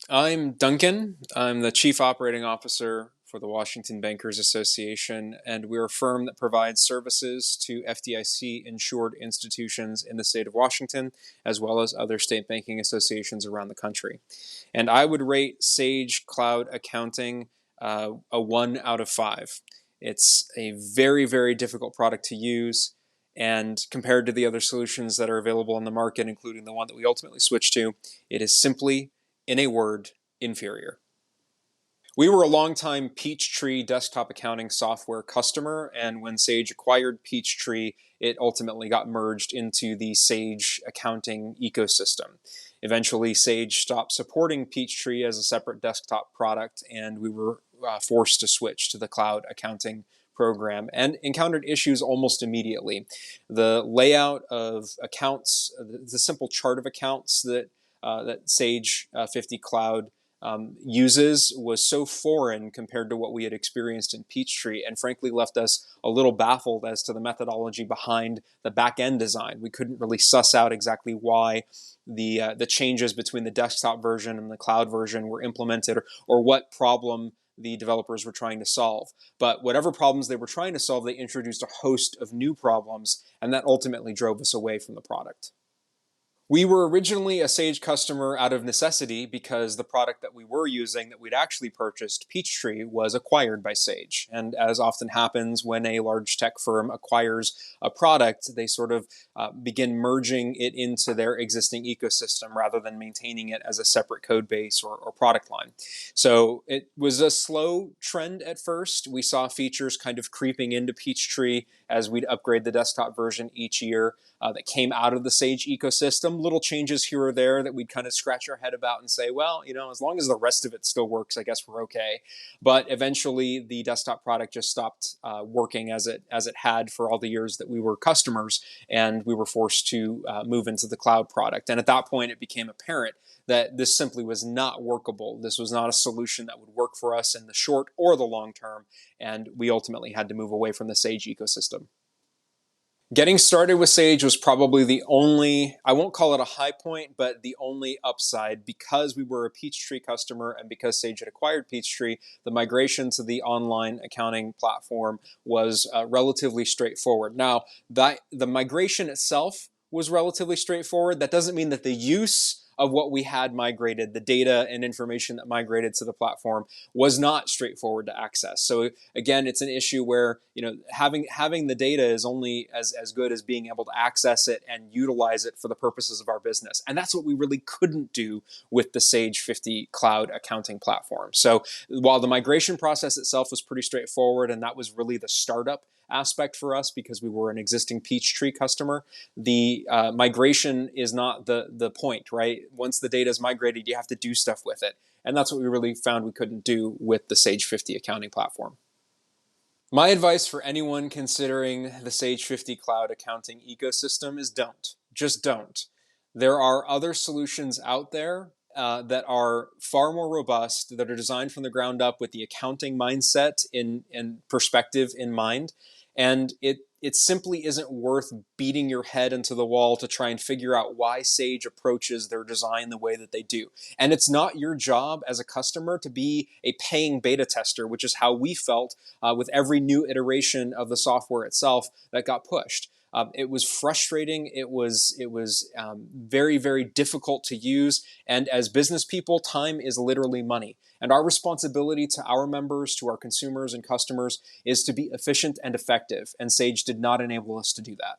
I'm Duncan. I'm the Chief Operating Officer for the Washington Bankers Association, and we're a firm that provides services to FDIC insured institutions in the state of Washington, as well as other state banking associations around the country. And I would rate Sage Cloud Accounting a 1 out of 5. It's a very, very difficult product to use. And compared to the other solutions that are available on the market, including the one that we ultimately switched to, it is simply, in a word, inferior. We were a longtime Peachtree desktop accounting software customer, and when Sage acquired Peachtree, it ultimately got merged into the Sage accounting ecosystem. Eventually, Sage stopped supporting Peachtree as a separate desktop product, and we were forced to switch to the cloud accounting program and encountered issues almost immediately. The layout of accounts, the simple chart of accounts that Sage 50 Cloud uses was so foreign compared to what we had experienced in Peachtree, and frankly left us a little baffled as to the methodology behind the back end design. We couldn't really suss out exactly why the changes between the desktop version and the cloud version were implemented, or what problem the developers were trying to solve. But whatever problems they were trying to solve, they introduced a host of new problems, and that ultimately drove us away from the product. We were originally a Sage customer out of necessity because the product that we were using that we'd actually purchased, Peachtree, was acquired by Sage. And as often happens when a large tech firm acquires a product, they sort of begin merging it into their existing ecosystem rather than maintaining it as a separate code base or product line. So it was a slow trend at first. We saw features kind of creeping into Peachtree as we'd upgrade the desktop version each year that came out of the Sage ecosystem. Little changes here or there that we'd kind of scratch our head about and say, well, as long as the rest of it still works, I guess we're okay. But eventually, the desktop product just stopped working as it had for all the years that we were customers, and we were forced to move into the cloud product. And at that point, it became apparent that this simply was not workable. This was not a solution that would work for us in the short or the long term, and we ultimately had to move away from the Sage ecosystem. Getting started with Sage was probably the only, I won't call it a high point, but the only upside. Because we were a Peachtree customer and because Sage had acquired Peachtree, the migration to the online accounting platform was relatively straightforward. Now, the migration itself was relatively straightforward. That doesn't mean that the use of what we had migrated, the data and information that migrated to the platform, was not straightforward to access. So again, it's an issue where having the data is only as good as being able to access it and utilize it for the purposes of our business. And that's what we really couldn't do with the Sage 50 cloud accounting platform. So while the migration process itself was pretty straightforward, and that was really the startup aspect for us because we were an existing Peachtree customer, the migration is not the point, right? Once the data is migrated, you have to do stuff with it. And that's what we really found we couldn't do with the Sage 50 accounting platform. My advice for anyone considering the Sage 50 cloud accounting ecosystem is don't. Just don't. There are other solutions out there that are far more robust, that are designed from the ground up with the accounting mindset in perspective in mind. And it simply isn't worth beating your head into the wall to try and figure out why Sage approaches their design the way that they do. And it's not your job as a customer to be a paying beta tester, which is how we felt with every new iteration of the software itself that got pushed. It was frustrating. It was very, very difficult to use. And as business people, time is literally money. And our responsibility to our members, to our consumers and customers, is to be efficient and effective. And Sage did not enable us to do that.